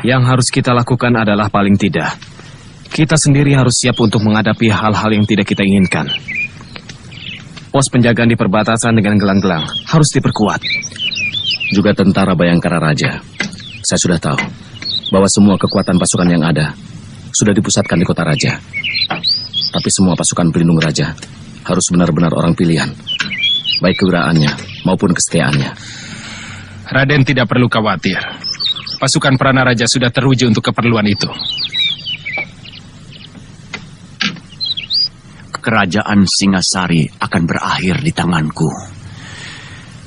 Yang harus kita lakukan adalah paling tidak, kita sendiri harus siap untuk menghadapi hal-hal yang tidak kita inginkan. Pos penjagaan di perbatasan dengan gelang-gelang harus diperkuat. Juga tentara Bayangkara Raja. Saya sudah tahu bahwa semua kekuatan pasukan yang ada sudah dipusatkan di kota Raja. Tapi semua pasukan pelindung Raja harus benar-benar orang pilihan, baik kewiraannya maupun kesetiaannya. Raden tidak perlu khawatir. Pasukan Pranaraja sudah teruji untuk keperluan itu. Kerajaan Singasari akan berakhir di tanganku.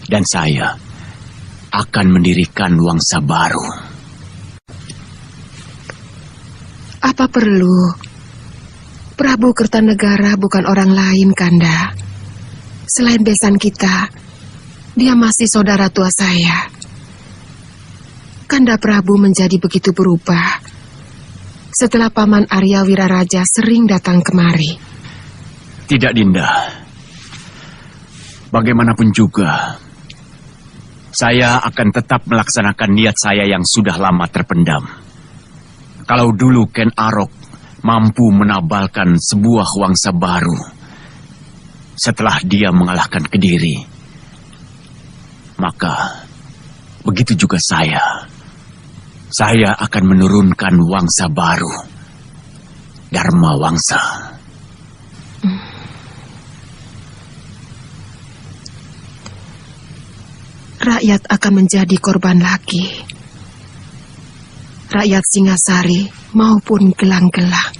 Dan saya akan mendirikan Wangsa baru. Apa perlu? Prabu Kertanegara bukan orang lain, Kanda. Selain besan kita, dia masih saudara tua saya. Kanda Prabu menjadi begitu berubah setelah Paman Arya Wiraraja sering datang kemari. Tidak, Dinda. Bagaimanapun juga, saya akan tetap melaksanakan niat saya yang sudah lama terpendam. Kalau dulu Ken Arok mampu menabalkan sebuah Wangsa baru setelah dia mengalahkan Kediri, maka begitu juga saya. Saya akan menurunkan Wangsa baru, Dharma Wangsa. Rakyat akan menjadi korban lagi. Rakyat Singasari maupun gelang-gelang.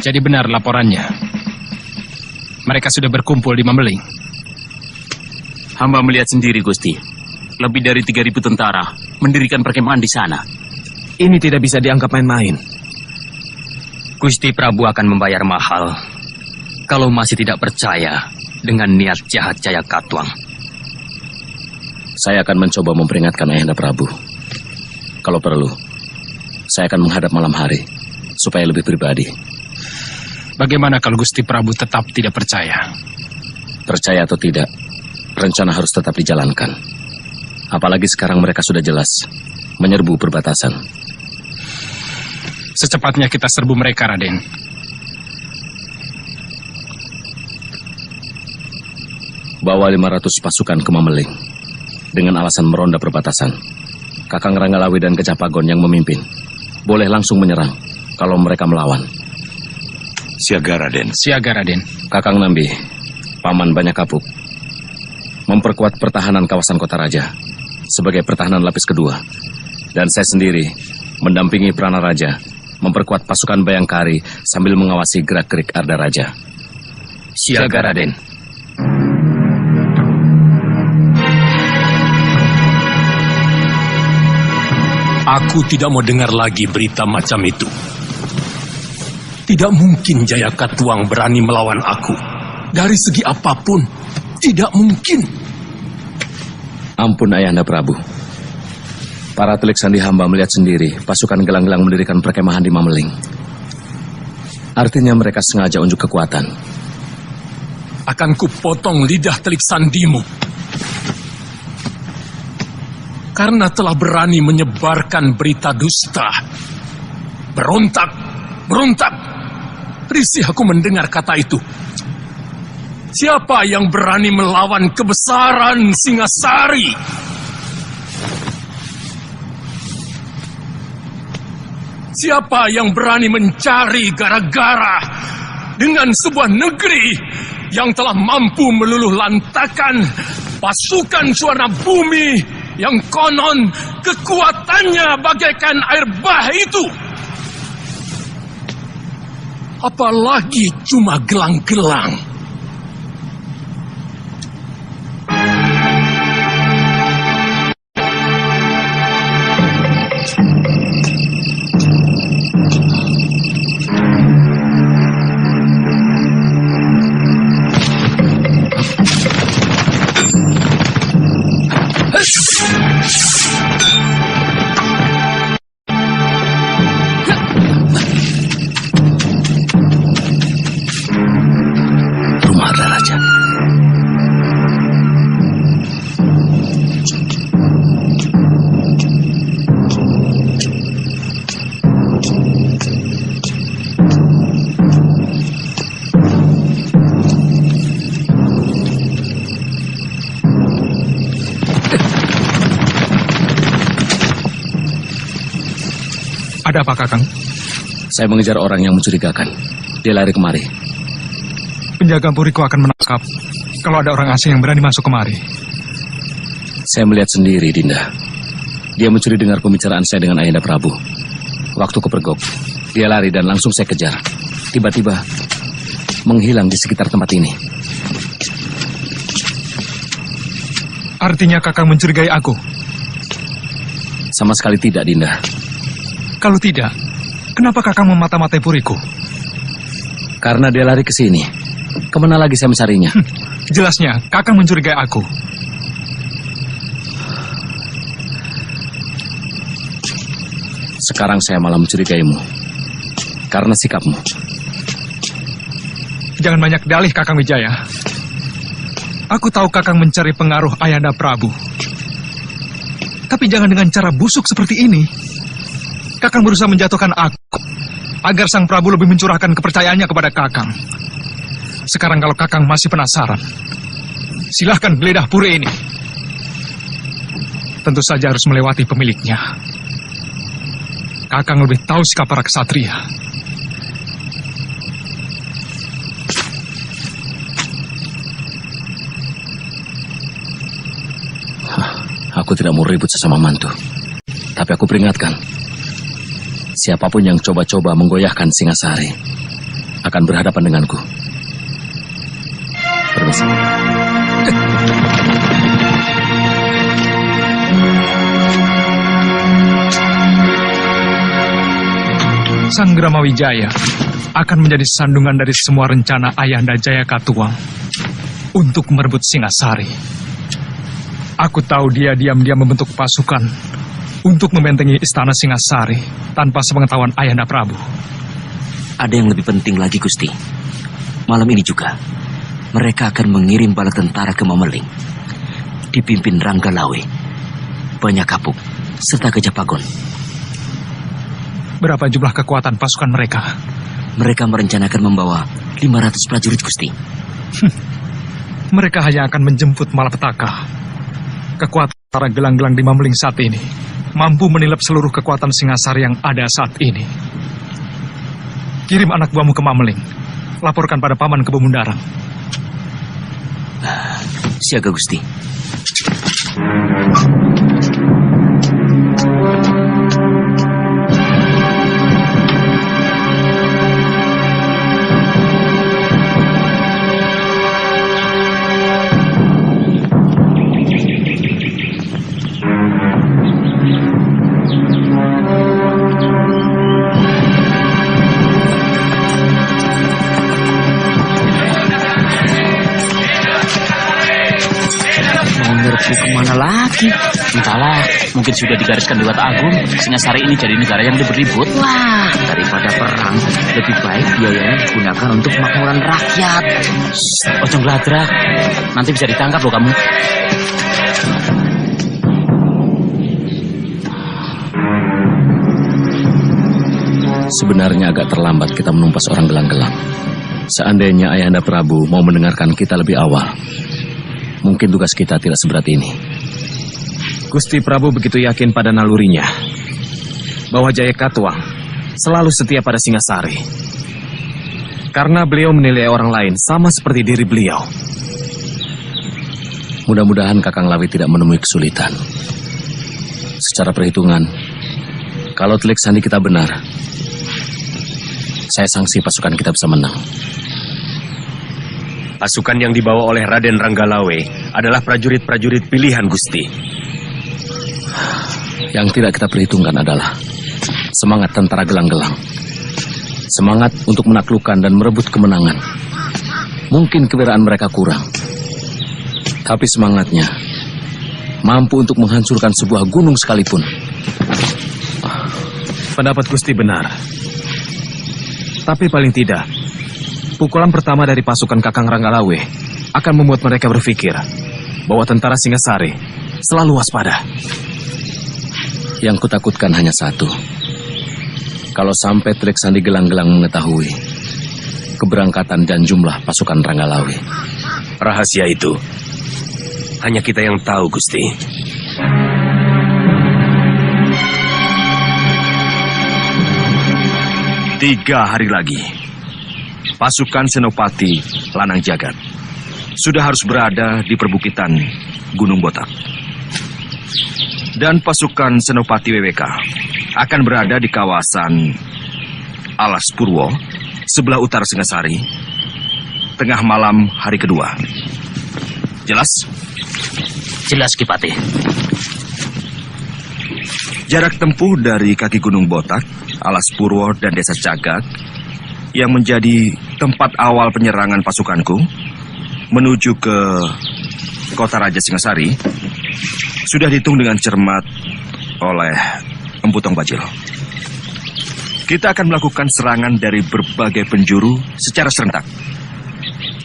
Jadi benar laporannya. Mereka sudah berkumpul di Mameling. Hamba melihat sendiri, Gusti. Lebih dari 3.000 tentara mendirikan perkemahan di sana. Ini tidak bisa dianggap main-main. Gusti Prabu akan membayar mahal kalau masih tidak percaya dengan niat jahat Jayakatwang. Saya akan mencoba memperingatkan Ayahanda Prabu. Kalau perlu, saya akan menghadap malam hari supaya lebih pribadi. Bagaimana kalau Gusti Prabu tetap tidak percaya? Percaya atau tidak, rencana harus tetap dijalankan. Apalagi sekarang mereka sudah jelas menyerbu perbatasan. Secepatnya kita serbu mereka, Raden. Bawa 500 pasukan ke Mameling dengan alasan meronda perbatasan. Kakang Ranggalawi dan Kecapagon yang memimpin. Boleh langsung menyerang kalau mereka melawan. Siaga, Raden. Siaga, Raden. Kakang Nambi, Paman Banyakapuk, memperkuat pertahanan kawasan Kota Raja sebagai pertahanan lapis kedua. Dan saya sendiri mendampingi Pranaraja memperkuat pasukan Bayangkari sambil mengawasi gerak-gerik Arda Raja. Siaga, Raden. Aku tidak mau dengar lagi berita macam itu. Tidak mungkin Jayakatwang berani melawan aku. Dari segi apapun, tidak mungkin. Ampun Ayahanda Prabu. Para telik sandi hamba melihat sendiri pasukan gelang-gelang mendirikan perkemahan di Mameling. Artinya mereka sengaja unjuk kekuatan. Akan kupotong lidah telik sandimu. Karena telah berani menyebarkan berita dusta. Berontak, berontak. Risih aku mendengar kata itu. Siapa yang berani melawan kebesaran Singasari? Siapa yang berani mencari gara-gara dengan sebuah negeri yang telah mampu meluluh lantakan pasukan Suwana Bumi yang konon kekuatannya bagaikan air bah itu? Apalagi cuma gelang-gelang. Ada apa, Kakang? Saya mengejar orang yang mencurigakan. Dia lari kemari. Penjaga puriku akan menangkap kalau ada orang asing yang berani masuk kemari. Saya melihat sendiri, Dinda. Dia mencuri dengar pembicaraan saya dengan Ayahanda Prabu. Waktu kepergok, dia lari dan langsung saya kejar. Tiba-tiba menghilang di sekitar tempat ini. Artinya Kakang mencurigai aku? Sama sekali tidak, Dinda. Kalau tidak, kenapa Kakang memata-matai puriku? Karena dia lari ke sini. Kemana lagi saya mencarinya? Jelasnya, Kakang mencurigai aku. Sekarang saya malah mencurigaimu. Karena sikapmu. Jangan banyak dalih, Kakang Wijaya. Aku tahu Kakang mencari pengaruh Ayahanda Prabu. Tapi jangan dengan cara busuk seperti ini. Kakang berusaha menjatuhkan aku, agar Sang Prabu lebih mencurahkan kepercayaannya kepada Kakang. Sekarang kalau Kakang masih penasaran, silahkan geledah puri ini. Tentu saja harus melewati pemiliknya. Kakang lebih tahu sikap para kesatria. Aku tidak mau ribut sesama mantu. Tapi aku peringatkan, siapapun yang coba-coba menggoyahkan Singasari akan berhadapan denganku. Permisi. Sang Gramawijaya akan menjadi sandungan dari semua rencana Ayahanda Jayakatwang untuk merebut Singasari. Aku tahu dia diam-diam membentuk pasukan untuk membentengi istana Singasari tanpa sepengetahuan Ayahanda Prabu. Ada yang lebih penting lagi, Gusti. Malam ini juga, mereka akan mengirim bala tentara ke Mameling, dipimpin Ranggalawe, Banyak Kapuk, serta Gajah Pagon. Berapa jumlah kekuatan pasukan mereka? Mereka merencanakan membawa 500 prajurit, Gusti. Mereka hanya akan menjemput malapetaka. Kekuatan para gelang-gelang di Mameling saat ini mampu menilap seluruh kekuatan Singasari yang ada saat ini. Kirim anak buahmu ke Mameling. Laporkan pada Paman Kebo Mundarang. Siaga, Gusti. Kemana lagi? Entahlah, mungkin sudah digariskan Dewa Agung. Singasari ini jadi negara yang berribut. Wah, daripada perang, lebih baik biayanya digunakan untuk kemakmuran rakyat. Ojo ngladrak, nanti bisa ditangkap loh kamu. Sebenarnya agak terlambat kita menumpas orang gelang-gelang. Seandainya Ayahanda Prabu mau mendengarkan kita lebih awal, mungkin tugas kita tidak seberat ini. Gusti Prabu begitu yakin pada nalurinya bahwa Jayakatwang selalu setia pada Singasari. Karena beliau menilai orang lain sama seperti diri beliau. Mudah-mudahan Kakang Lawi tidak menemui kesulitan. Secara perhitungan, kalau telik sandi kita benar, saya sangsi pasukan kita bisa menang. Pasukan yang dibawa oleh Raden Ranggalawe adalah prajurit-prajurit pilihan, Gusti. Yang tidak kita perhitungkan adalah semangat tentara gelang-gelang. Semangat untuk menaklukkan dan merebut kemenangan. Mungkin kewiraan mereka kurang, tapi semangatnya mampu untuk menghancurkan sebuah gunung sekalipun. Pendapat Gusti benar. Tapi paling tidak, pukulan pertama dari pasukan Kakang Ranggalawe akan membuat mereka berpikir bahwa tentara Singasari selalu waspada. Yang kutakutkan hanya satu. Kalau sampai Telik Sandi Gelang-Gelang mengetahui keberangkatan dan jumlah pasukan Ranggalawe. Rahasia itu hanya kita yang tahu, Gusti. 3 hari lagi, pasukan Senopati Lanang Jagat sudah harus berada di perbukitan Gunung Botak. Dan pasukan Senopati WWK akan berada di kawasan Alas Purwo, sebelah utara Singasari, tengah malam hari kedua. Jelas? Jelas, Kipati. Jarak tempuh dari kaki Gunung Botak, Alas Purwo, dan Desa Cagak yang menjadi tempat awal penyerangan pasukanku menuju ke Kota Raja Singasari sudah dihitung dengan cermat oleh Empu Tong Bajil. Kita akan melakukan serangan dari berbagai penjuru secara serentak.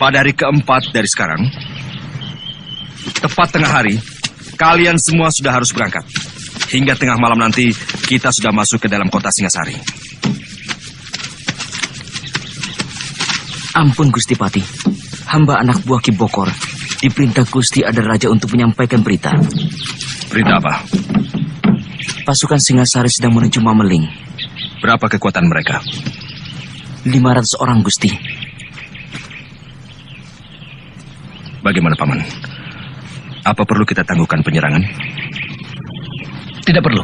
Pada hari keempat dari sekarang, tepat tengah hari, kalian semua sudah harus berangkat. Hingga tengah malam nanti, kita sudah masuk ke dalam kota Singasari. Ampun Gusti Pati, hamba anak buah Ki Bokor diperintah Gusti Ada Raja untuk menyampaikan berita. Berita apa? Pasukan Singasari sedang menuju Mameling. Berapa kekuatan mereka? 500 orang, Gusti. Bagaimana, Paman? Apa perlu kita tangguhkan penyerangan? Tidak perlu.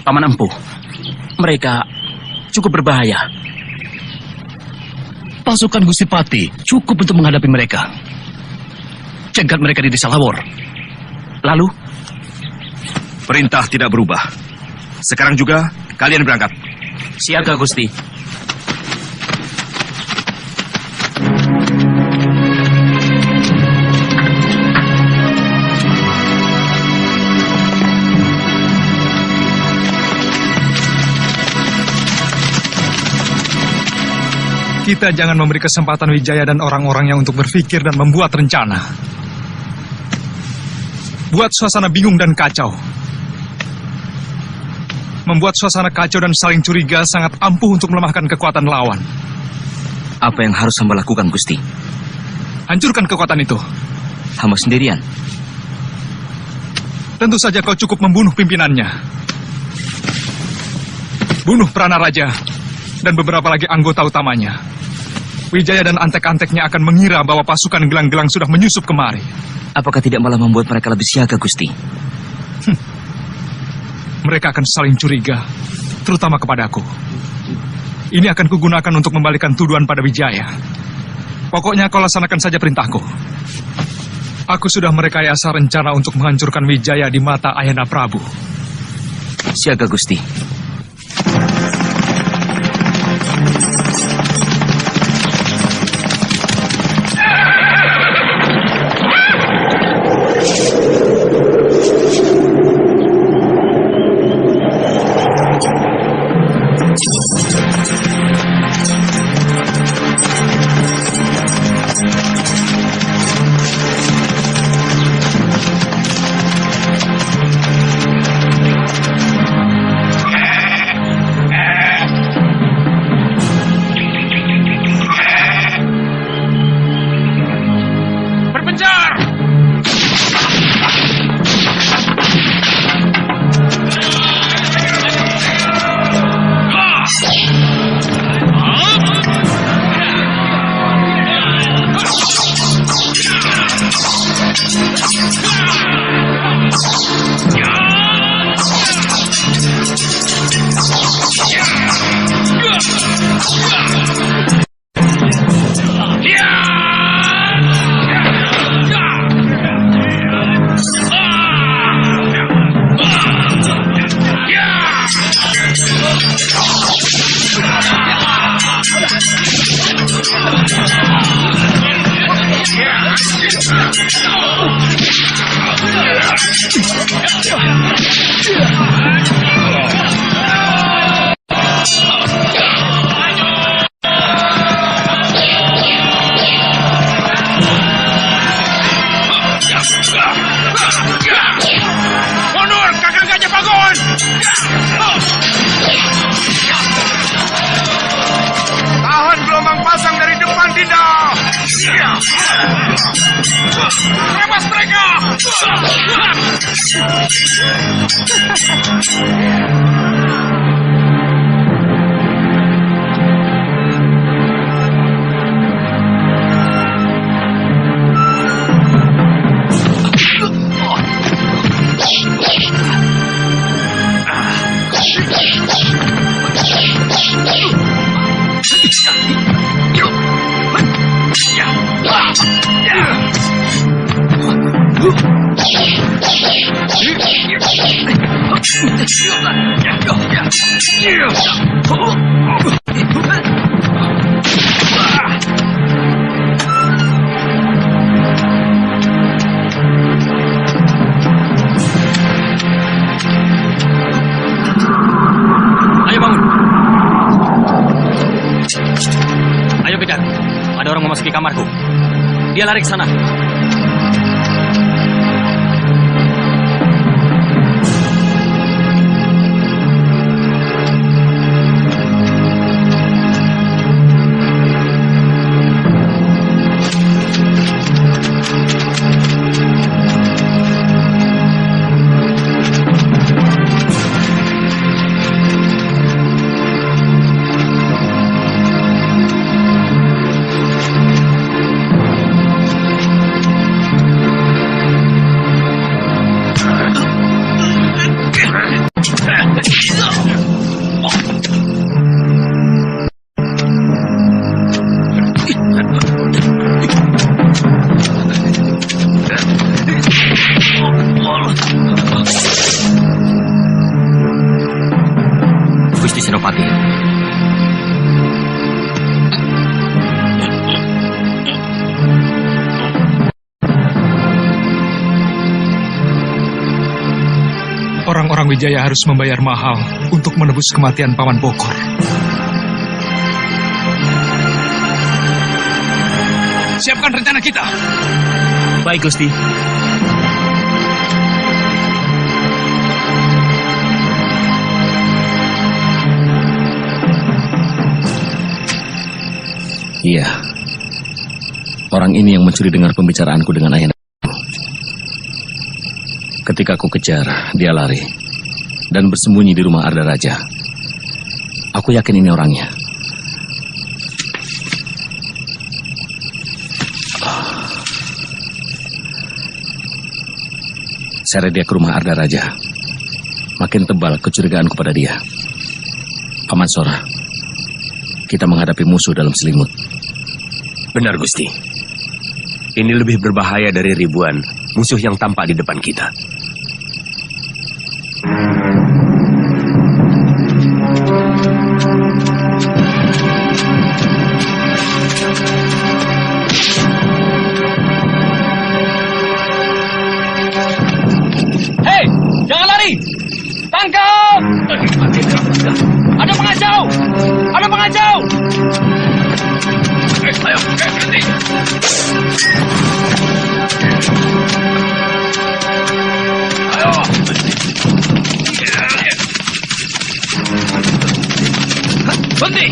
Paman Empu, mereka cukup berbahaya. Pasukan Gusti Pati cukup untuk menghadapi mereka. Cegat mereka di Desa Lawor. Lalu? Perintah tidak berubah. Sekarang juga kalian berangkat. Siaga, Gusti. Kita jangan memberi kesempatan Wijaya dan orang-orangnya untuk berpikir dan membuat rencana. Buat suasana bingung dan kacau. Membuat suasana kacau dan saling curiga sangat ampuh untuk melemahkan kekuatan lawan. Apa yang harus hamba lakukan, Gusti? Hancurkan kekuatan itu. Hamba sendirian? Tentu saja kau cukup membunuh pimpinannya. Bunuh Prana Raja dan beberapa lagi anggota utamanya. Wijaya dan antek-anteknya akan mengira bahwa pasukan gelang-gelang sudah menyusup kemari. Apakah tidak malah membuat mereka lebih siaga, Gusti? Mereka akan saling curiga, terutama kepadaku. Ini akan kugunakan untuk membalikan tuduhan pada Wijaya. Pokoknya kau laksanakan saja perintahku. Aku sudah merekayasa rencana untuk menghancurkan Wijaya di mata Ayahanda Prabu. Siaga, Gusti. Mundur, Kakang Gajah Bangun! Tahan gelombang pasang dari depan, Dinda! Bebas mereka! Ayo bangun. Ayo kejar. Ada orang memasuki kamarku. Dia lari ke sana. Gusti Senopati. Orang-orang Wijaya harus membayar mahal untuk menebus kematian Paman Bokor. Siapkan rencana kita. Baik, Gusti. Iya. Orang ini yang mencuri dengar pembicaraanku dengan ayah. Ketika aku kejar, dia lari dan bersembunyi di rumah Arda Raja. Aku yakin ini orangnya. Seret dia ke rumah Arda Raja. Makin tebal kecurigaanku pada dia. Paman Sora, kita menghadapi musuh dalam selimut. Benar, Gusti. Ini lebih berbahaya dari ribuan musuh yang tampak di depan kita. Hei, jangan lari! Tangkap! Ada pengacau! Ada pengacau! Ayo, berhenti! Ayo! Berhenti!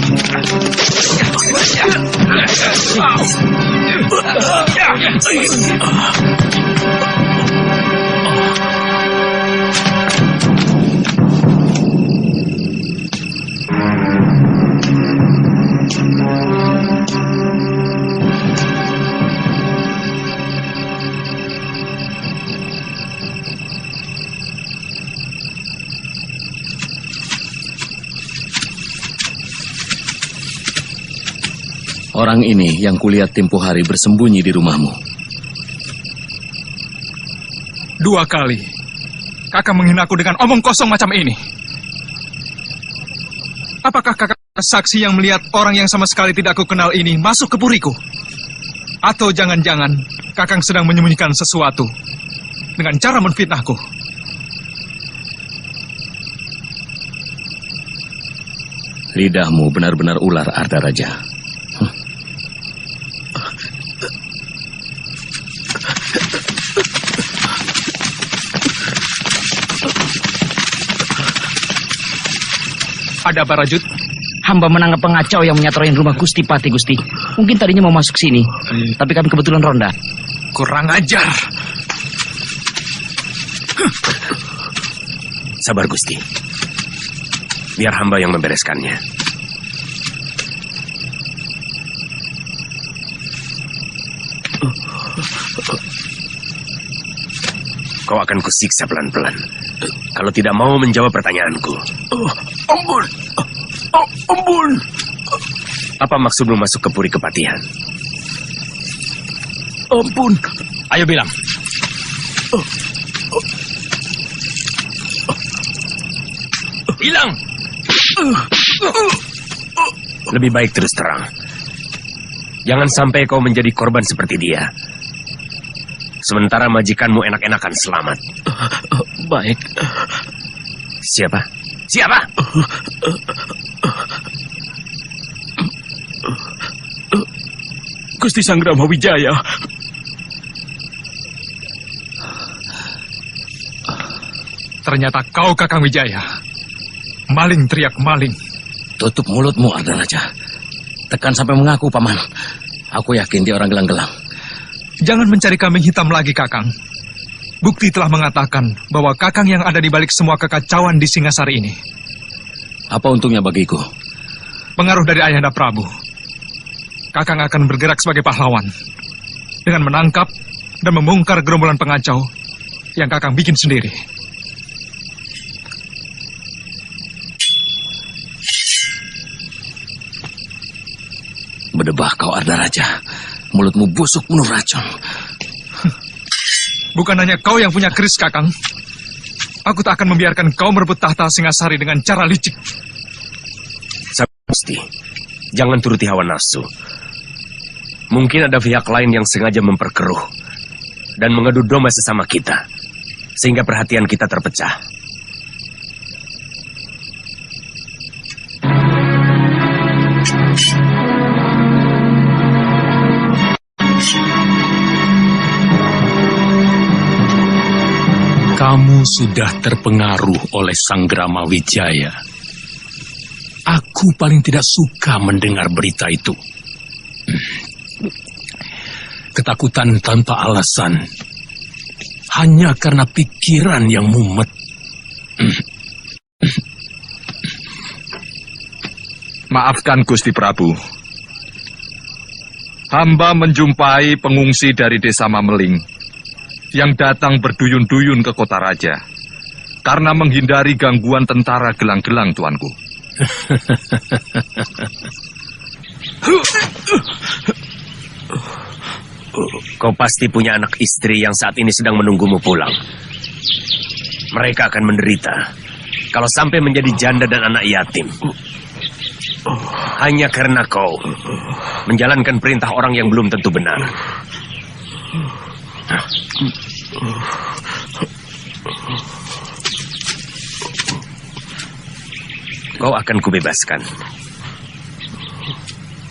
Orang ini yang kulihat tempo hari bersembunyi di rumahmu. 2 kali kakak menghina aku dengan omong kosong macam ini. Apakah kakak saksi yang melihat orang yang sama sekali tidak aku kenal ini masuk ke puriku? Atau jangan-jangan kakang sedang menyembunyikan sesuatu dengan cara menfitnahku? Lidahmu benar-benar ular, Arda Raja. Ada apa, Rajut? Hamba menangkap pengacau yang menyatroin rumah Gusti Pati, Gusti. Mungkin tadinya mau masuk sini, tapi kami kebetulan ronda. Kurang ajar. Sabar, Gusti. Biar hamba yang membereskannya. Kau akan kusiksa pelan-pelan kalau tidak mau menjawab pertanyaanku. Ampun! Ampun! Apa maksudmu masuk ke Puri Kepatihan? Ampun! Ayo bilang. Hilang! Lebih baik terus terang. Jangan sampai kau menjadi korban seperti dia. Sementara majikanmu enak-enakan selamat. Baik. Siapa? Siapa? Gusti Sanggrama Wijaya. Ternyata kau Kakang Wijaya. Maling teriak maling. Tutup mulutmu, Ardaraja. Tekan sampai mengaku, Paman. Aku yakin dia orang gelang-gelang. Jangan mencari kambing hitam lagi, Kakang. Bukti telah mengatakan bahwa Kakang yang ada di balik semua kekacauan di Singasari ini. Apa untungnya bagiku? Pengaruh dari Ayahanda Prabu. Kakang akan bergerak sebagai pahlawan dengan menangkap dan membongkar gerombolan pengacau yang Kakang bikin sendiri. Berdebah kau, Ardaraja. Mulutmu busuk penuh racun. Bukan hanya kau yang punya keris, Kakang. Aku tak akan membiarkan kau merebut tahta Singasari dengan cara licik. Gusti, jangan turuti hawa nafsu. Mungkin ada pihak lain yang sengaja memperkeruh dan mengadu domba sesama kita, sehingga perhatian kita terpecah. Kamu sudah terpengaruh oleh Sanggrama Wijaya. Aku paling tidak suka mendengar berita itu. Ketakutan tanpa alasan. Hanya karena pikiran yang mumet. Maafkan Gusti Prabu. Hamba menjumpai pengungsi dari desa Mameling yang datang berduyun-duyun ke kota raja karena menghindari gangguan tentara gelang-gelang, tuanku. Kau pasti punya anak istri yang saat ini sedang menunggumu pulang. Mereka akan menderita kalau sampai menjadi janda dan anak yatim. Hanya karena kau menjalankan perintah orang yang belum tentu benar. Kau akan kubebaskan.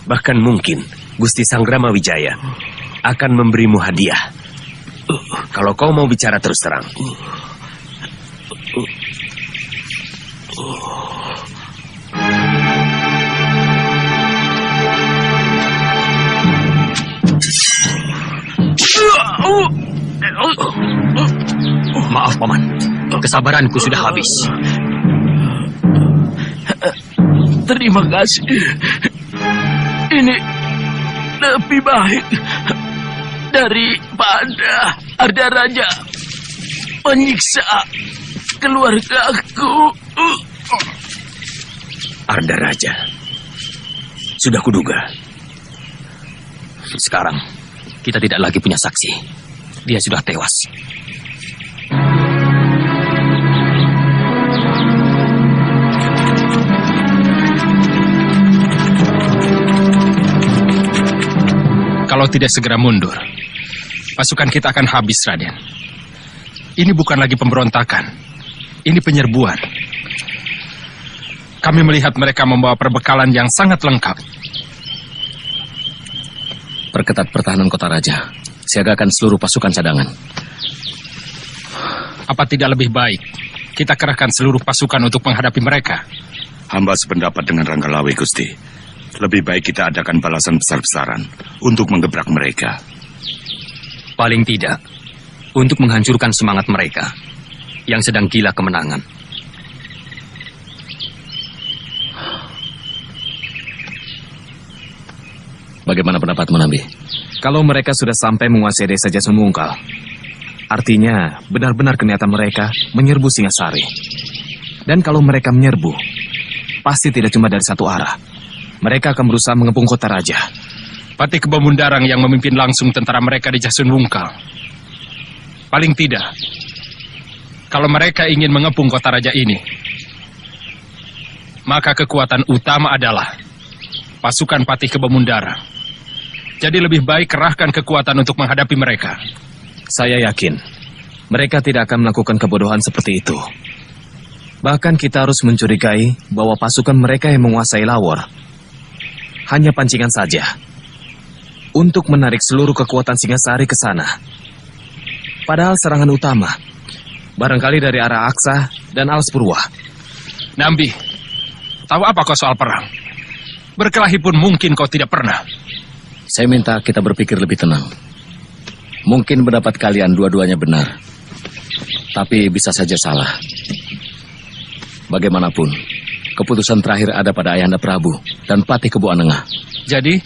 Bahkan mungkin Gusti Sanggrama Wijaya akan memberimu hadiah kalau kau mau bicara terus terang. Maaf, Paman. Kesabaranku sudah habis. Terima kasih. Ini lebih baik daripada Ardaraja menyiksa keluargaku. Ardaraja, sudah kuduga. Sekarang kita tidak lagi punya saksi. Dia sudah tewas. Kalau tidak segera mundur, pasukan kita akan habis, Raden. Ini bukan lagi pemberontakan. Ini penyerbuan. Kami melihat mereka membawa perbekalan yang sangat lengkap. Perketat pertahanan kota raja. Siagakan seluruh pasukan cadangan. Apa tidak lebih baik kita kerahkan seluruh pasukan untuk menghadapi mereka? Hamba sependapat dengan Ranggalawe, Gusti. Lebih baik kita adakan balasan besar-besaran untuk menggebrak mereka. Paling tidak, untuk menghancurkan semangat mereka yang sedang gila kemenangan. Bagaimana pendapatmu, Nabi? Kalau mereka sudah sampai menguasai desa Jasun Wungkal, artinya benar-benar niatan mereka menyerbu Singasari. Dan kalau mereka menyerbu, pasti tidak cuma dari satu arah. Mereka akan berusaha mengepung kota raja. Patih Kebon Mundarang yang memimpin langsung tentara mereka di Jasun Wungkal Paling tidak, kalau mereka ingin mengepung kota raja ini, maka kekuatan utama adalah pasukan Patih Kebomundara. Jadi lebih baik kerahkan kekuatan untuk menghadapi mereka. Saya yakin mereka tidak akan melakukan kebodohan seperti itu. Bahkan kita harus mencurigai bahwa pasukan mereka yang menguasai Lawor hanya pancingan saja untuk menarik seluruh kekuatan Singasari ke sana. Padahal serangan utama barangkali dari arah Aksa dan Alspurwa. Nambi, tahu apa kau soal perang? Berkelahi pun mungkin kau tidak pernah. Saya minta kita berpikir lebih tenang. Mungkin pendapat kalian dua-duanya benar, tapi bisa saja salah. Bagaimanapun, keputusan terakhir ada pada Ayahanda Prabu dan Patih Kebo Anengah. Jadi,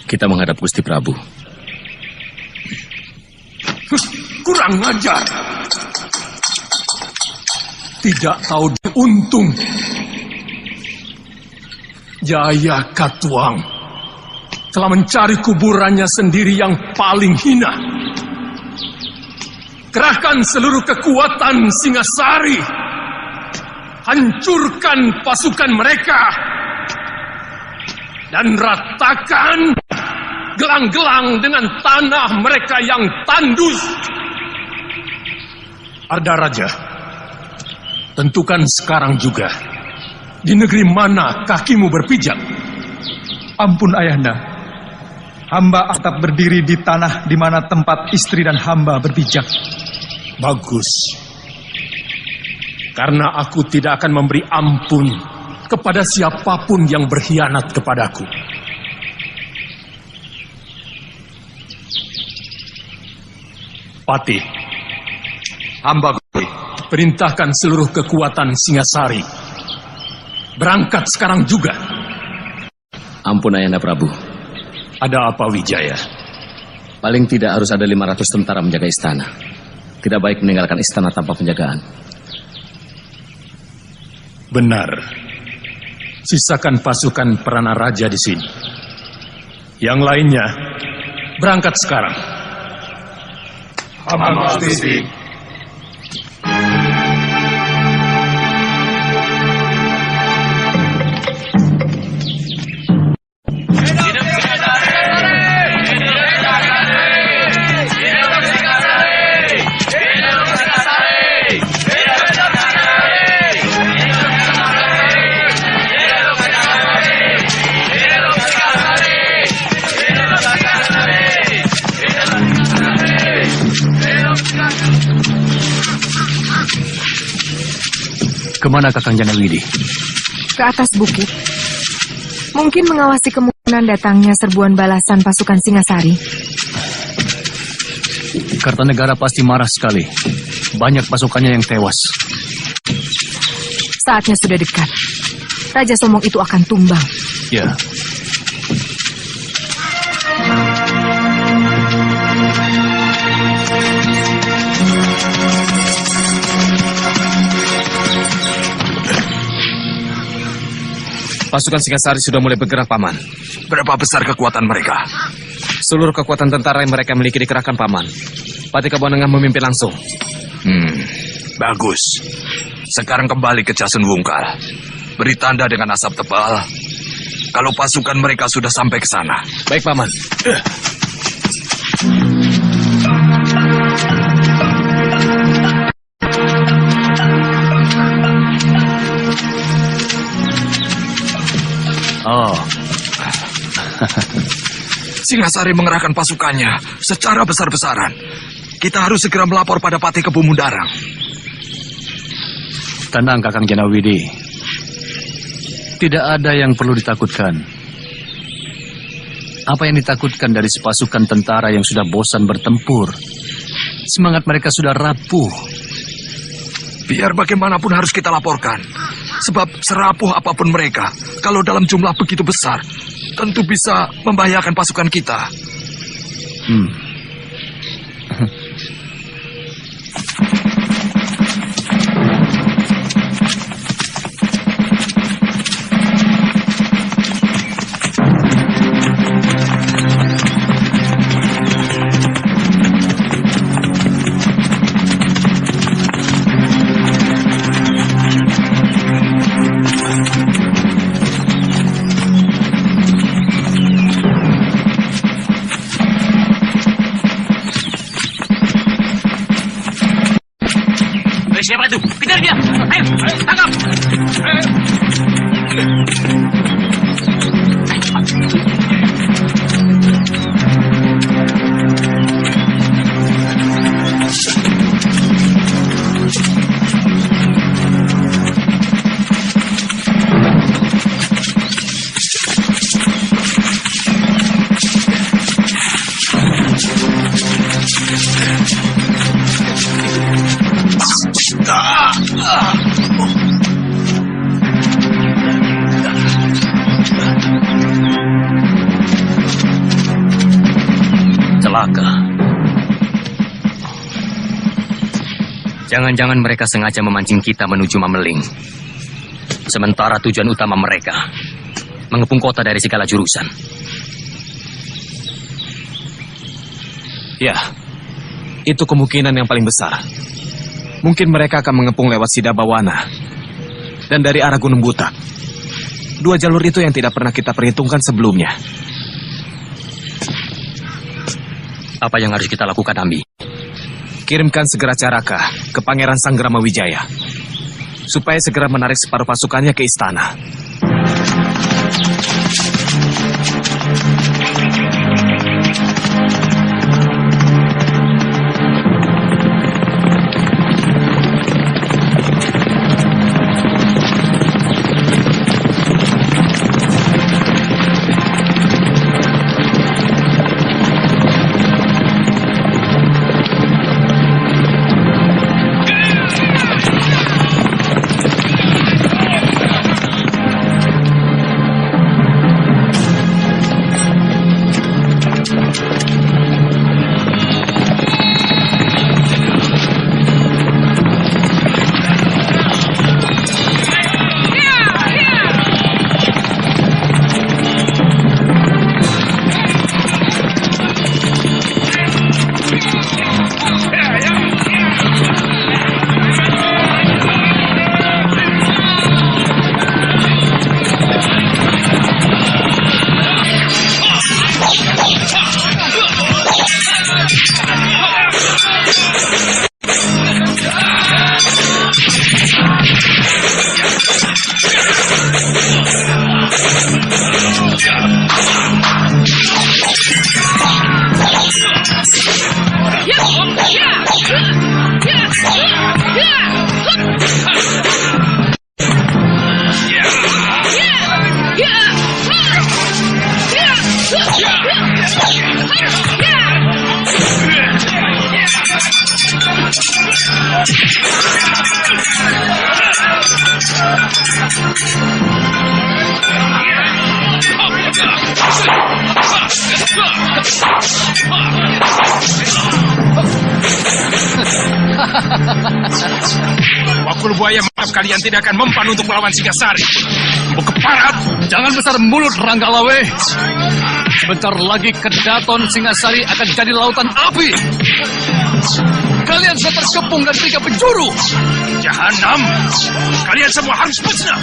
kita menghadap Gusti Prabu. Kurang ajar. Tidak tahu untung. Jaya Katuang telah mencari kuburannya sendiri yang paling hina. Kerahkan seluruh kekuatan Singasari. Hancurkan pasukan mereka. Dan ratakan gelang-gelang dengan tanah mereka yang tandus. Arda Raja, tentukan sekarang juga. Di negeri mana kakimu berpijak? Ampun Ayahanda. Hamba tetap berdiri di tanah di mana tempat istri dan hamba berpijak. Bagus. Karena aku tidak akan memberi ampun kepada siapapun yang berkhianat kepadaku. Patih, hamba perintahkan seluruh kekuatan Singasari. Berangkat sekarang juga. Ampun Ayahanda Prabu. Ada apa Wijaya? Paling tidak harus ada 500 tentara menjaga istana. Tidak baik meninggalkan istana tanpa penjagaan. Benar. Sisakan pasukan Perana Raja di sini. Yang lainnya, berangkat sekarang. Aman, Gusti. Kemana Kakang Janawidi? Ke atas bukit. Mungkin mengawasi kemungkinan datangnya serbuan balasan pasukan Singasari. Kartanegara pasti marah sekali. Banyak pasukannya yang tewas. Saatnya sudah dekat. Raja Somong itu akan tumbang. Ya. Pasukan Singasari sudah mulai bergerak, Paman. Berapa besar kekuatan mereka? Seluruh kekuatan tentara yang mereka miliki dikerahkan, Paman. Patih Kebo Anengah memimpin langsung. Bagus. Sekarang kembali ke Casun Wungkal. Beri tanda dengan asap tebal kalau pasukan mereka sudah sampai ke sana. Baik, Paman. Oh. Singasari mengerahkan pasukannya secara besar-besaran. Kita harus segera melapor pada Patih Kebomundara. Tenang Kakang Janawidi. Tidak ada yang perlu ditakutkan. Apa yang ditakutkan dari sepasukan tentara yang sudah bosan bertempur? Semangat mereka sudah rapuh. Biar bagaimanapun harus kita laporkan. Sebab serapuh apapun mereka, kalau dalam jumlah begitu besar, tentu bisa membahayakan pasukan kita. Tangkap! Celaka. Jangan-jangan mereka sengaja memancing kita menuju Mameling. Sementara tujuan utama mereka mengepung kota dari segala jurusan. Ya, itu kemungkinan yang paling besar. Mungkin mereka akan mengepung lewat Sidabawana dan dari arah Gunung Butak. Dua jalur itu yang tidak pernah kita perhitungkan sebelumnya. Apa yang harus kita lakukan, Ambi? Kirimkan segera Caraka ke Pangeran Sanggrama Wijaya supaya segera menarik separuh pasukannya ke istana. Wakul buaya maaf kalian tidak akan mempan untuk melawan Singasari. Keparat, jangan besar mulut Ranggalawe. Sebentar lagi Kedaton Singasari akan jadi lautan api. Kalian sudah terkepung dan tiga penjuru. Jahanam, kalian semua harus musnah.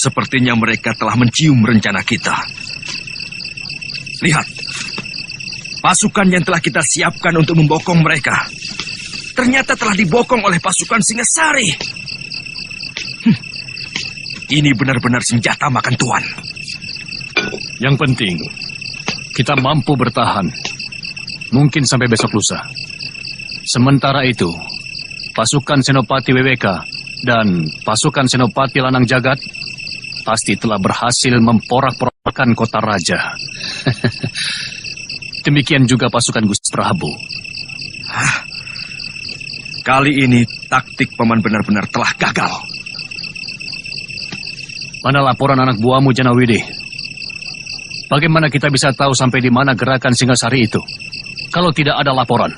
Sepertinya mereka telah mencium rencana kita. Lihat, pasukan yang telah kita siapkan untuk membokong mereka ternyata telah dibokong oleh pasukan Singasari. Ini benar-benar senjata makan tuan. Yang penting, kita mampu bertahan. Mungkin sampai besok lusa. Sementara itu, pasukan Senopati WWK dan pasukan Senopati Lanang Jagat pasti telah berhasil memporak-porandakan kota raja. Demikian juga pasukan Gusti Prabu. Kali ini taktik paman benar-benar telah gagal. Mana laporan anak buahmu Janawidi? Bagaimana kita bisa tahu sampai di mana gerakan Singasari itu? Kalau tidak ada laporan.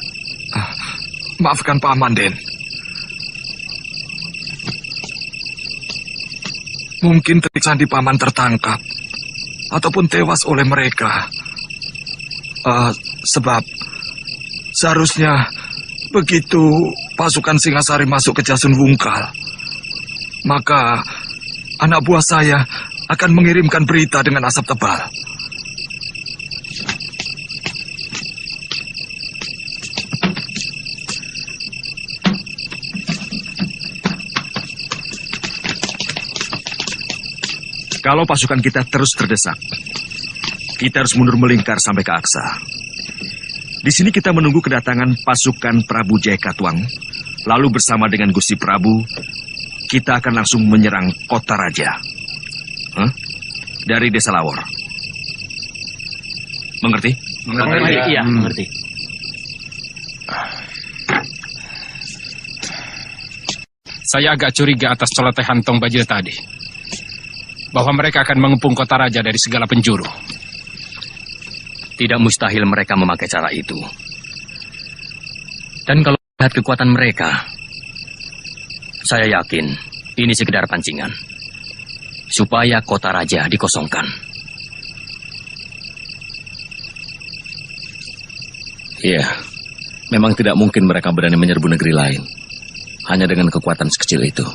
Maafkan paman, Den. Mungkin trik sandi paman tertangkap ataupun tewas oleh mereka. Sebab seharusnya begitu pasukan Singasari masuk ke Jasun Wungkal, maka anak buah saya akan mengirimkan berita dengan asap tebal. Kalau pasukan kita terus terdesak, kita harus mundur melingkar sampai ke Aksa. Di sini kita menunggu kedatangan pasukan Prabu Jayakatwang. Lalu bersama dengan Gusti Prabu, kita akan langsung menyerang kota raja. Dari Desa Lawor. Mengerti? Mengerti. Iya, mengerti. Saya agak curiga atas celotehan Tong Bajil tadi. Bahwa mereka akan mengepung kota raja dari segala penjuru. Tidak mustahil mereka memakai cara itu. Dan kalau lihat kekuatan mereka, saya yakin ini sekedar pancingan. Supaya kota raja dikosongkan. Iya, memang tidak mungkin mereka berani menyerbu negeri lain. Hanya dengan kekuatan sekecil itu.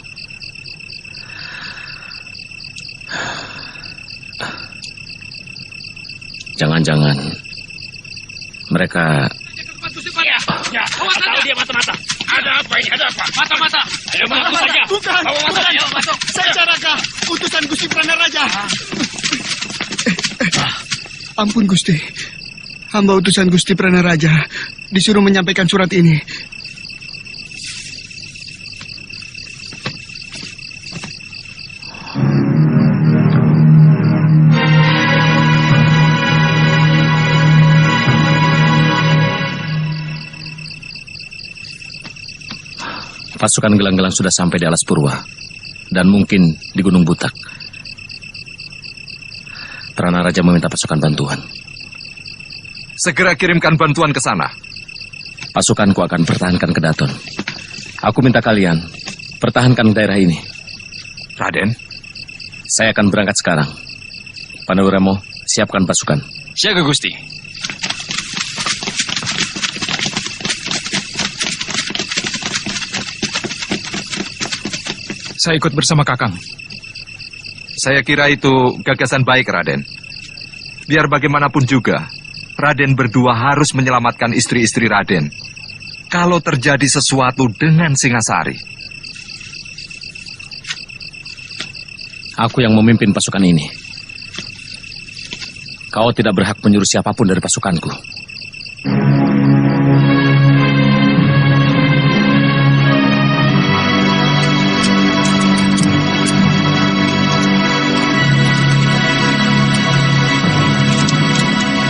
Jangan-jangan mereka... Ya, tahu dia mata-mata. Ada apa ini? Ada apa? Mata-mata. Ayo masuk saja. Bukan. Ayo masuk. Saya Raka, utusan Gusti Pranaraja. Ampun Gusti. Hamba utusan Gusti Pranaraja disuruh menyampaikan surat ini. Pasukan gelang-gelang sudah sampai di Alas Purwa. Dan mungkin di Gunung Butak. Pranaraja meminta pasukan bantuan. Segera kirimkan bantuan ke sana. Pasukanku akan pertahankan Kedaton. Aku minta kalian pertahankan daerah ini. Raden, saya akan berangkat sekarang. Panawiramo, siapkan pasukan. Siaga Gusti. Saya ikut bersama Kakang. Saya kira itu gagasan baik, Raden. Biar bagaimanapun juga, Raden berdua harus menyelamatkan istri-istri Raden. Kalau terjadi sesuatu dengan Singasari. Aku yang memimpin pasukan ini. Kau tidak berhak menyuruh siapapun dari pasukanku.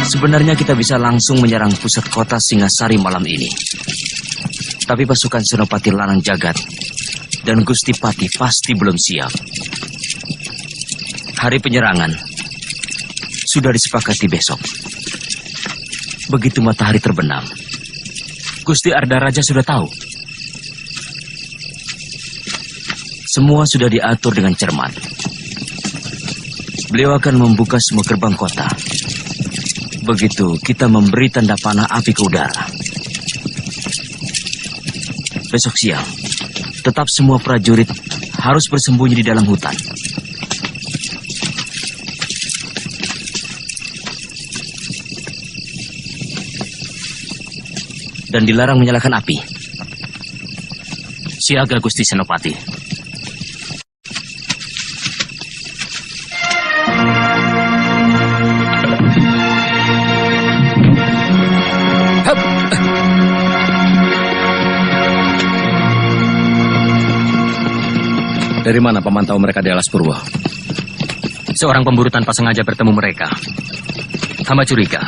Sebenarnya kita bisa langsung menyerang pusat kota Singasari malam ini. Tapi pasukan Senopati Lanang Jagat dan Gusti Pati pasti belum siap. Hari penyerangan sudah disepakati besok. Begitu matahari terbenam, Gusti Arda Raja sudah tahu. Semua sudah diatur dengan cermat. Beliau akan membuka semua gerbang kota. Begitu kita memberi tanda panah api ke udara. Besok siang, tetap semua prajurit harus bersembunyi di dalam hutan. Dan dilarang menyalakan api. Siaga Gusti Senopati. Dari mana Paman tahu mereka di Alas Purwa? Seorang pemburu tanpa sengaja bertemu mereka. Hamba curiga,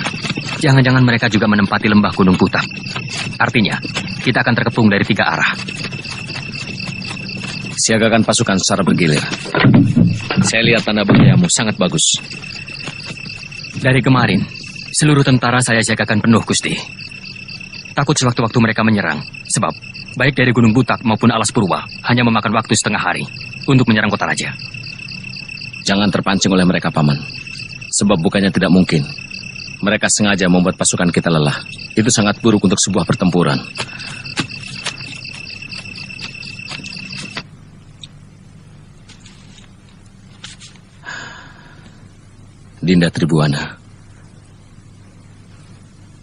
jangan-jangan mereka juga menempati lembah Gunung Butak. Artinya, kita akan terkepung dari 3 arah. Siagakan pasukan secara bergilir. Saya lihat tanda bahayamu sangat bagus. Dari kemarin, seluruh tentara saya siagakan penuh, Gusti. Takut sewaktu-waktu mereka menyerang, sebab baik dari Gunung Butak maupun Alas Purwa hanya memakan waktu setengah hari untuk menyerang kota raja. Jangan terpancing oleh mereka, Paman. Sebab bukannya tidak mungkin. Mereka sengaja membuat pasukan kita lelah. Itu sangat buruk untuk sebuah pertempuran. Dinda Tribuana.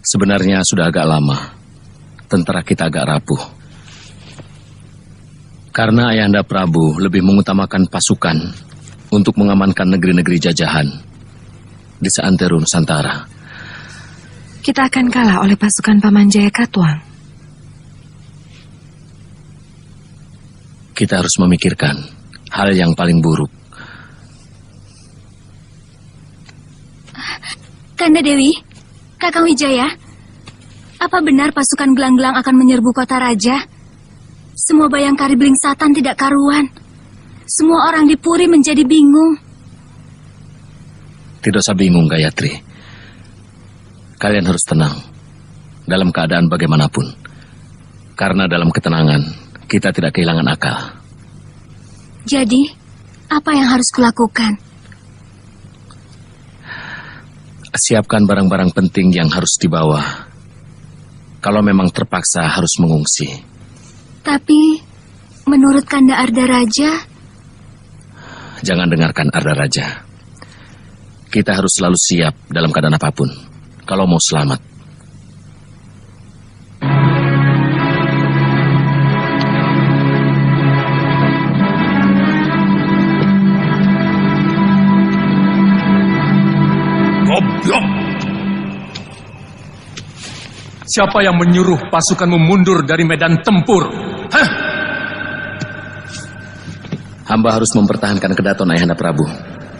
Sebenarnya sudah agak lama tentara kita agak rapuh. Karena Ayahanda Prabu lebih mengutamakan pasukan untuk mengamankan negeri-negeri jajahan di seantero Nusantara. Kita akan kalah oleh pasukan Paman Jayakatwang. Kita harus memikirkan hal yang paling buruk. Kanda Dewi, Kakang Wijaya, apa benar pasukan gelang-gelang akan menyerbu kota raja? Semua bayangkari beling satan tidak karuan. Semua orang di Puri menjadi bingung. Tidak usah bingung, Gayatri. Kalian harus tenang dalam keadaan bagaimanapun. Karena dalam ketenangan, kita tidak kehilangan akal. Jadi, apa yang harus kulakukan? Siapkan barang-barang penting yang harus dibawa. Kalau memang terpaksa harus mengungsi. Tapi, menurut Kanda Arda Raja... Jangan dengarkan Arda Raja. Kita harus selalu siap dalam keadaan apapun. Kalau mau selamat. Goblok! Siapa yang menyuruh pasukanmu mundur dari medan tempur? Hah? Hamba harus mempertahankan kedaton Ayahanda Prabu.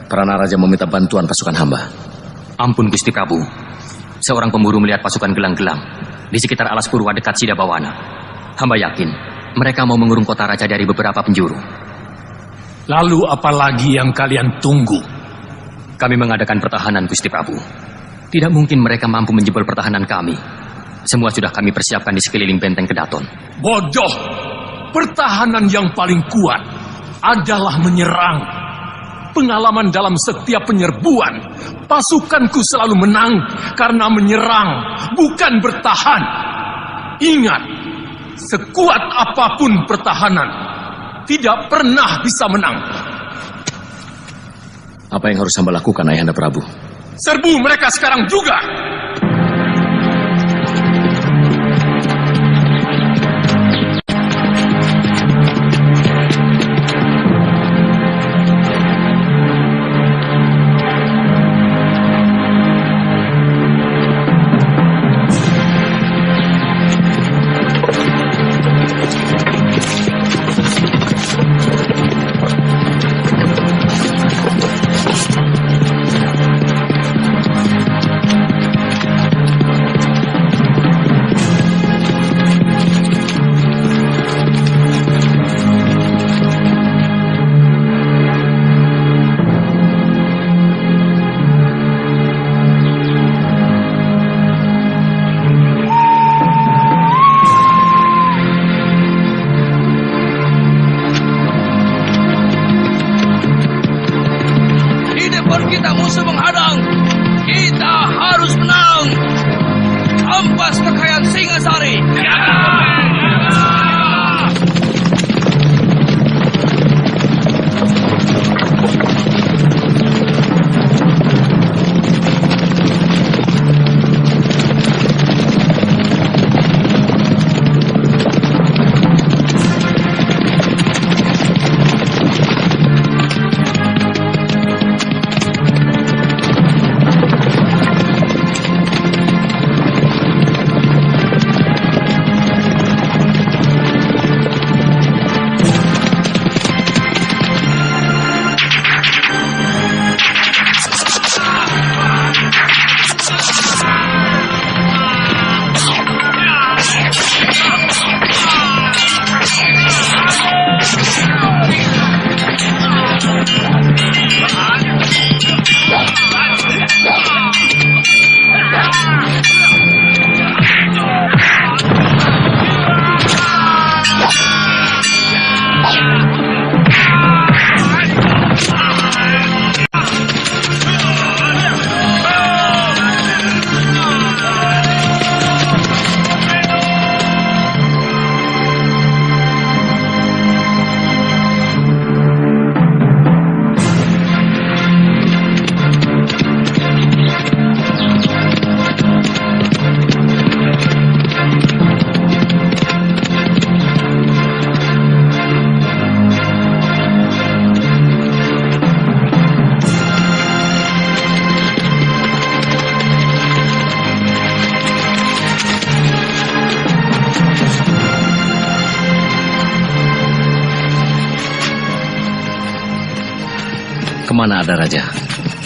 Prana Raja meminta bantuan pasukan hamba. Ampun Gusti Prabu. Seorang pemburu melihat pasukan gelang-gelang di sekitar Alas Purwa dekat Sidabawana. Hamba yakin mereka mau mengurung kota raja dari beberapa penjuru. Lalu apa lagi yang kalian tunggu? Kami mengadakan pertahanan, Gusti Prabu. Tidak mungkin mereka mampu menjebol pertahanan kami. Semua sudah kami persiapkan di sekeliling benteng Kedaton. Bodoh! Pertahanan yang paling kuat adalah menyerang. Pengalaman dalam setiap penyerbuan, pasukanku selalu menang karena menyerang, bukan bertahan. Ingat, sekuat apapun pertahanan, tidak pernah bisa menang. Apa yang harus hamba lakukan, Ayahanda Prabu? Serbu mereka sekarang juga! Kemana ada raja?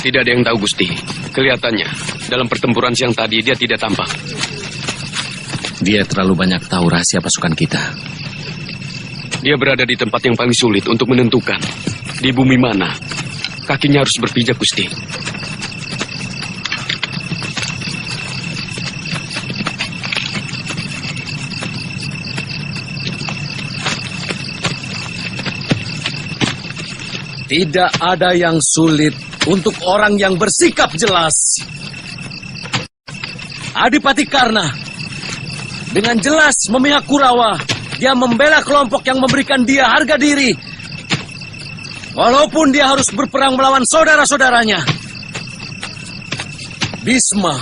Tidak ada yang tahu, Gusti. Kelihatannya, dalam pertempuran siang tadi dia tidak tampak. Dia terlalu banyak tahu rahasia pasukan kita. Dia berada di tempat yang paling sulit untuk menentukan. Di bumi mana kakinya harus berpijak, Gusti. Tidak ada yang sulit untuk orang yang bersikap jelas. Adipati Karna dengan jelas memihak Kurawa. Dia membela kelompok yang memberikan dia harga diri. Walaupun dia harus berperang melawan saudara-saudaranya. Bisma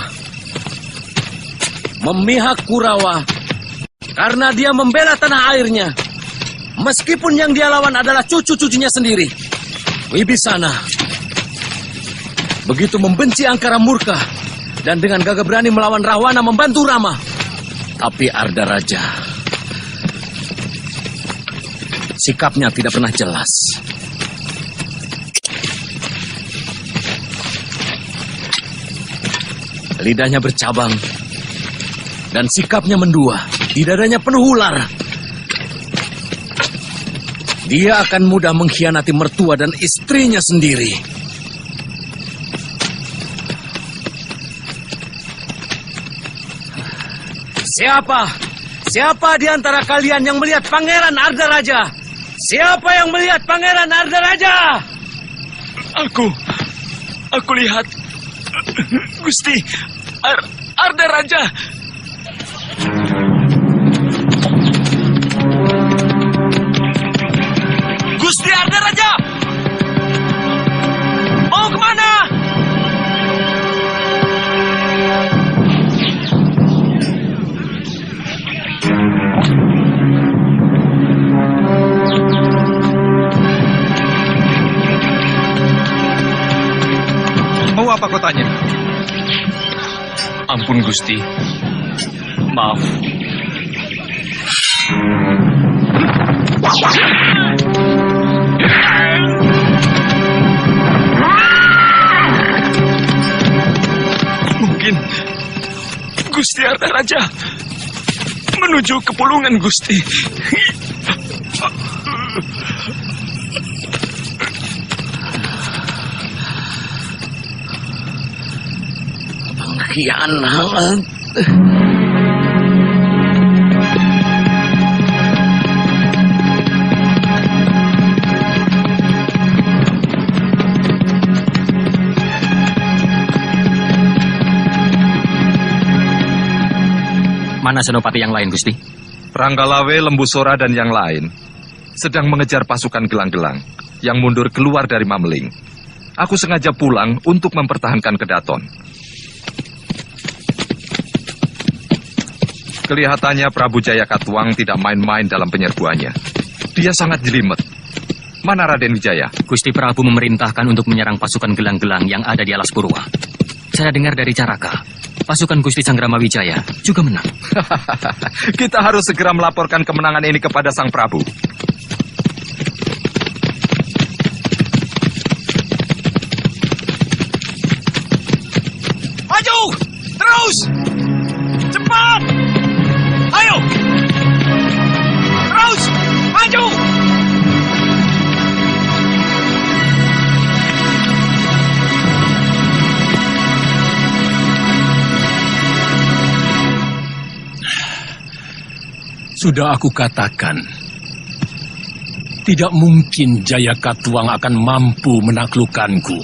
memihak Kurawa karena dia membela tanah airnya. Meskipun yang dia lawan adalah cucu-cucunya sendiri. Wibisana begitu membenci Angkara Murka dan dengan gagah berani melawan Rahwana membantu Rama. Tapi Arda Raja sikapnya tidak pernah jelas. Lidahnya bercabang dan sikapnya mendua. Di dadanya penuh ular. Dia akan mudah mengkhianati mertua dan istrinya sendiri. Siapa di antara kalian yang melihat Pangeran Arda Raja? Siapa yang melihat Pangeran Arda Raja? Aku lihat. Gusti, Arda Raja. Gusti Arda Raja! Mau kemana? Mau apa kau tanya? Ampun Gusti. Maaf. Mungkin Gusti Arda Raja menuju ke Pulungan, Gusti. Pengkhianat. Mana senopati yang lain, Gusti? Ranggalawe, Lembusora, dan yang lain sedang mengejar pasukan gelang-gelang yang mundur keluar dari Mameling. Aku sengaja pulang untuk mempertahankan Kedaton. Kelihatannya Prabu Jaya Katuang tidak main-main dalam penyerbuannya. Dia sangat jelimet. Mana Raden Wijaya? Gusti Prabu memerintahkan untuk menyerang pasukan gelang-gelang yang ada di Alas Purwa. Saya dengar dari Caraka, pasukan Gusti Sanggrama Wijaya juga menang. Kita harus segera melaporkan kemenangan ini kepada Sang Prabu. Maju! Terus! Cepat! Ayo! Terus! Maju! Sudah aku katakan, tidak mungkin Jaya Katuang akan mampu menaklukkanku.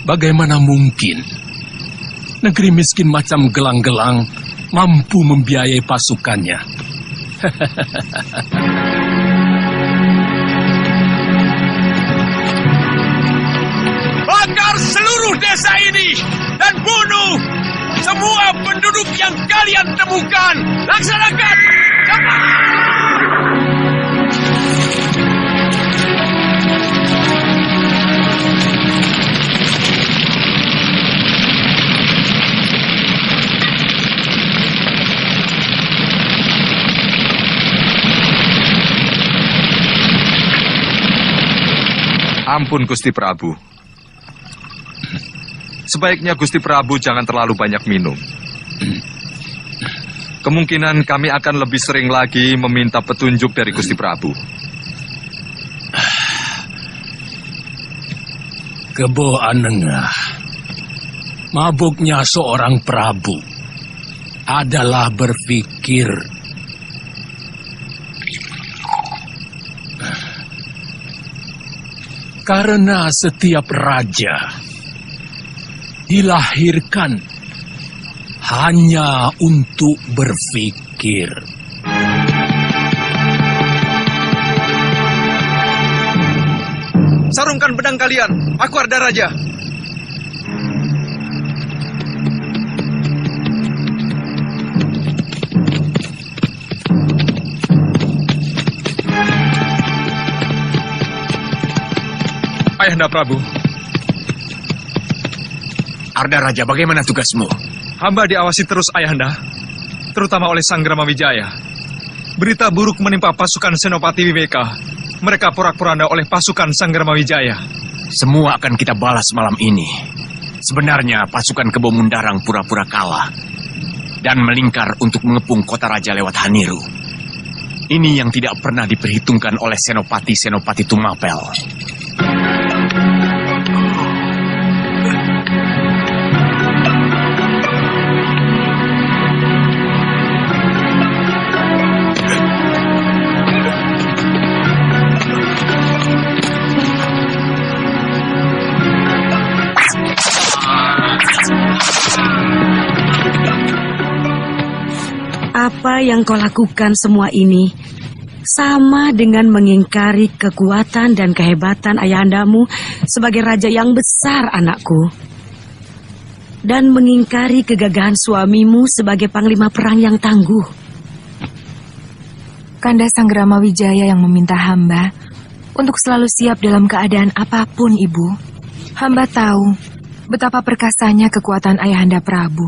Bagaimana mungkin negeri miskin macam gelang-gelang mampu membiayai pasukannya? Bakar seluruh desa ini dan bunuh semua penduduk yang kalian temukan. Laksanakan! Cepat! Ampun Gusti Prabu. Sebaiknya Gusti Prabu jangan terlalu banyak minum. Kemungkinan kami akan lebih sering lagi meminta petunjuk dari Gusti Prabu. Kebo Anengah, mabuknya seorang Prabu adalah berpikir karena setiap raja dilahirkan hanya untuk berpikir. Sarungkan pedang kalian, aku Arda Raja. Ayahanda Prabu. Arda Raja, bagaimana tugasmu? Hamba diawasi terus Ayahanda, terutama oleh Sang Grammawijaya. Berita buruk menimpa pasukan Senopati Wibeka. Mereka porak-poranda oleh pasukan Sang Grammawijaya. Semua akan kita balas malam ini. Sebenarnya pasukan Kebo Mundarang pura-pura kalah dan melingkar untuk mengepung kota raja lewat Haniru. Ini yang tidak pernah diperhitungkan oleh Senopati-Senopati Tumapel. Apa yang kau lakukan semua ini sama dengan mengingkari kekuatan dan kehebatan ayahandamu sebagai raja yang besar, anakku. Dan mengingkari kegagahan suamimu sebagai panglima perang yang tangguh. Kanda Sang Grammawijaya yang meminta hamba untuk selalu siap dalam keadaan apapun, Ibu. Hamba tahu betapa perkasanya kekuatan Ayahanda Prabu.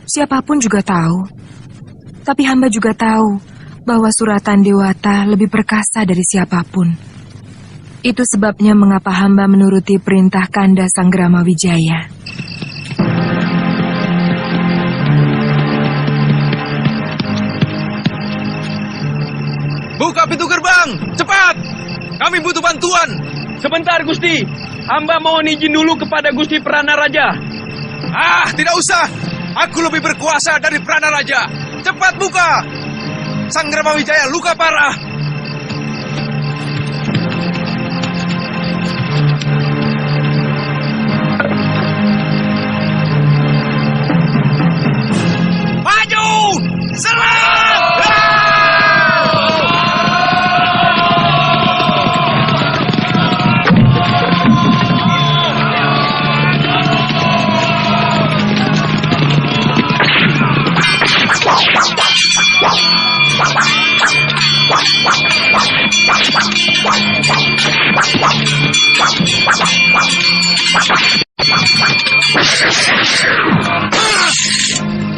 Siapapun juga tahu. Tapi hamba juga tahu bahwa suratan Dewata lebih perkasa dari siapapun. Itu sebabnya mengapa hamba menuruti perintah Kanda Sang Grammawijaya. Buka pintu gerbang, cepat! Kami butuh bantuan. Sebentar, Gusti. Hamba mohon izin dulu kepada Gusti Prana Raja. Ah, tidak usah. Aku lebih berkuasa dari Prana Raja. Cepat buka! Sang Grammawijaya luka parah. Maju! Serang!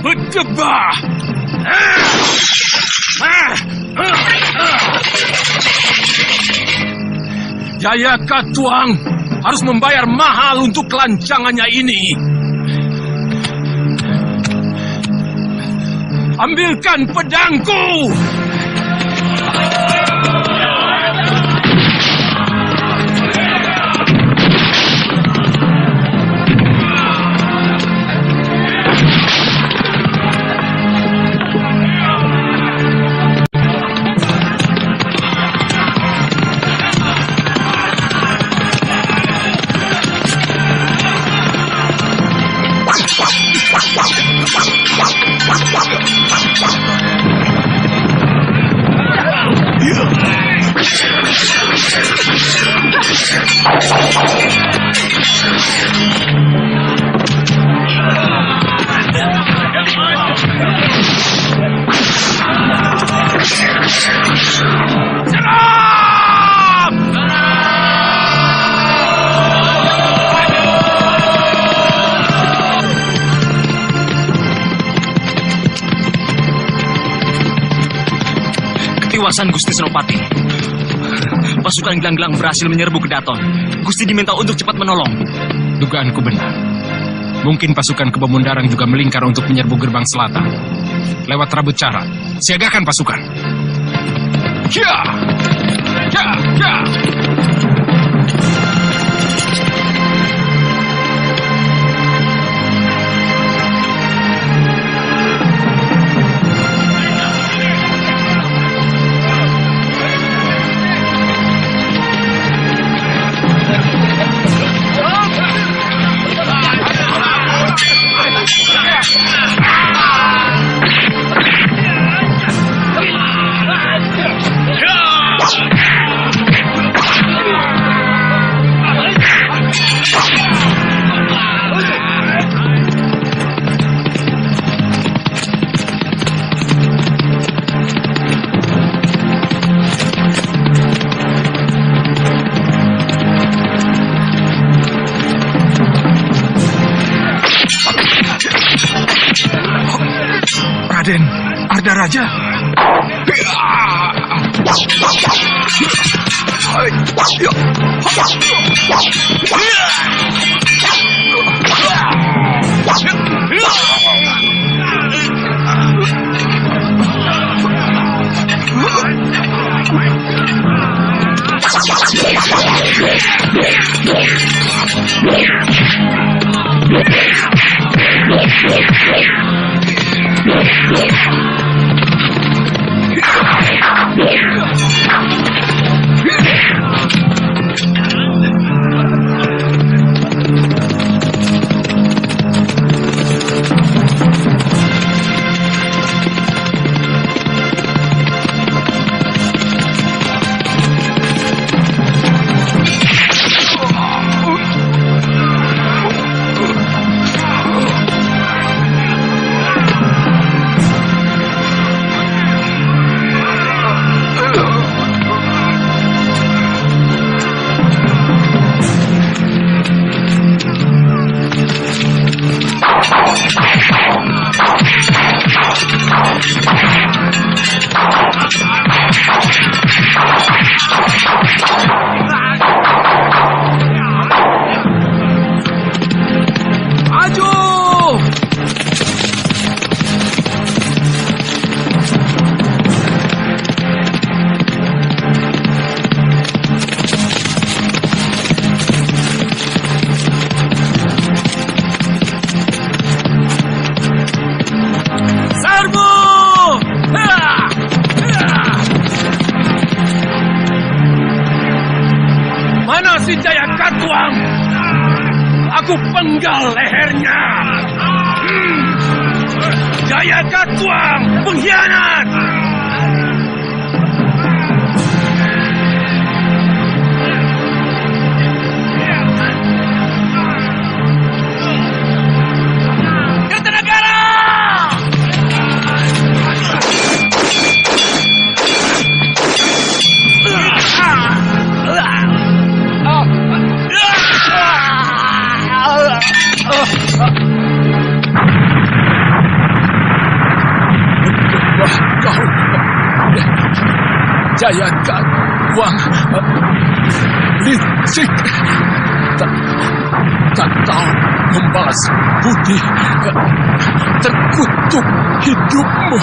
Berjebah! Jaya Katuang harus membayar mahal untuk kelancangannya ini. Ambilkan pedangku! Ketiwasan Gusti Senopati. pasukan gelang-gelang berhasil menyerbu Kedaton. Gusti diminta untuk cepat menolong. Dugaanku benar. Mungkin pasukan Kebomundarang juga melingkar untuk menyerbu gerbang selatan. Lewat Rabut Cara, siagakan pasukan. Ya! Ya! Ya! Raden, Ardaraja. Aku penggal lehernya. Jaya Katuang, pengkhianat! Kertanegara! Jaya Katuang licik, tak tahu membalas budi, terkutuk hidupmu.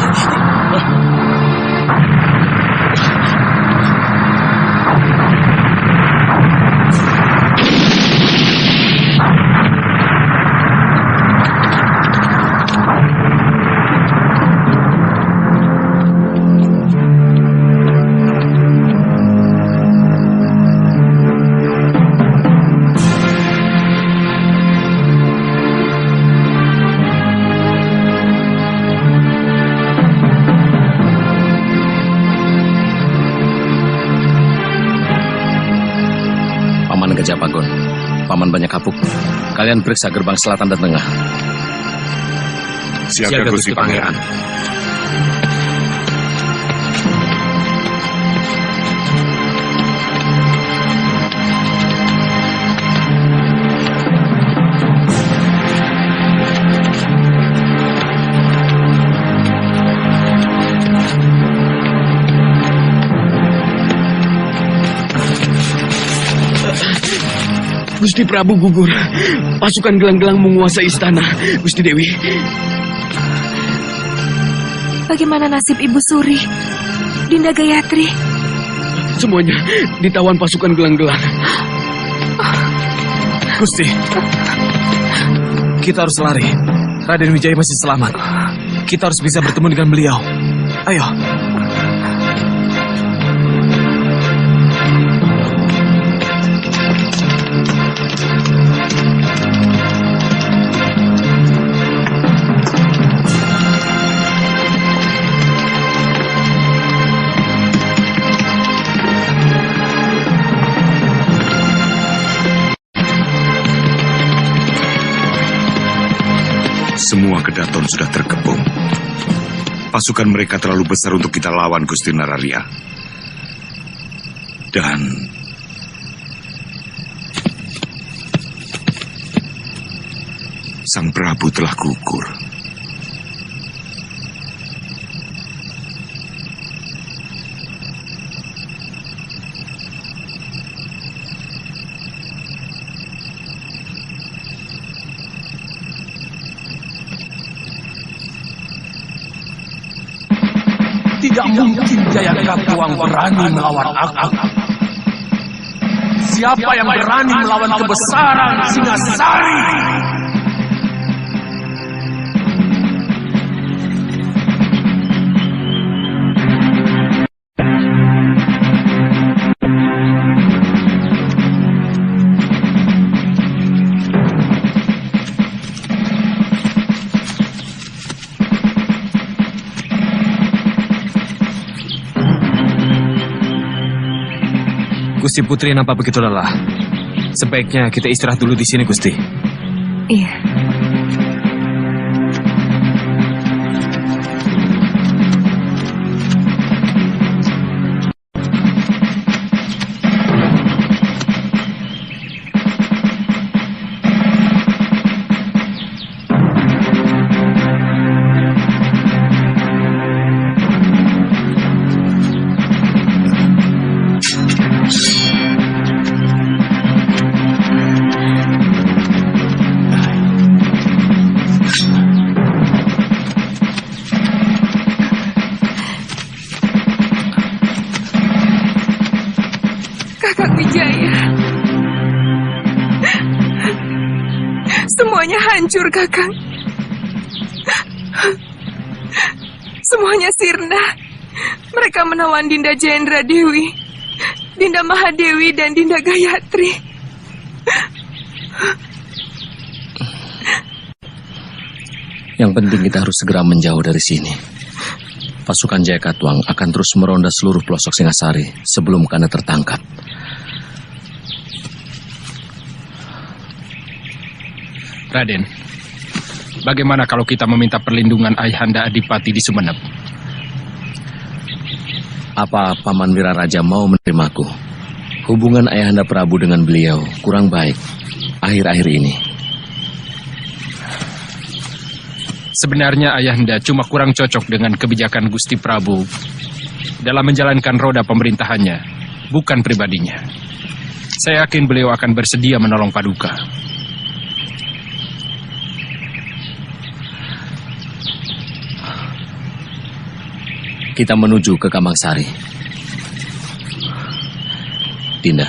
Japagon, Paman Banyak Kapuk, kalian periksa gerbang selatan dan tengah. Siaga Gusti Pangeran. Gusti Prabu gugur. Pasukan gelang-gelang menguasai istana, Gusti Dewi. Bagaimana nasib Ibu Suri, Dinda Gayatri? Semuanya ditawan pasukan gelang-gelang. Gusti, kita harus lari. Raden Wijaya masih selamat. Kita harus bisa bertemu dengan beliau. Ayo. Semua kedaton sudah terkepung. Pasukan mereka terlalu besar untuk kita lawan, Gusti Nararia. Dan Sang Prabu telah gugur. Tidak mungkin Jayakatwang berani melawan aku. Siapa yang berani melawan kebesaran Singasari? Gusti Putri nampak begitu lelah. Sebaiknya kita istirahat dulu di sini, Gusti. Iya. Semuanya hancur, Kakang. Semuanya sirna. Mereka menawan Dinda Jendra Dewi, Dinda Mahadewi, dan Dinda Gayatri. Yang penting kita harus segera menjauh dari sini. Pasukan Jayakatwang akan terus meronda seluruh pelosok Singasari sebelum Kanda tertangkap. Raden, bagaimana kalau kita meminta perlindungan Ayahanda Adipati di Sumenep? Apa Paman Wiraraja mau menerimaku? Hubungan Ayahanda Prabu dengan beliau kurang baik akhir-akhir ini. Sebenarnya Ayahanda cuma kurang cocok dengan kebijakan Gusti Prabu dalam menjalankan roda pemerintahannya, bukan pribadinya. Saya yakin beliau akan bersedia menolong Paduka. Kita menuju ke Kamangsari. Dinda,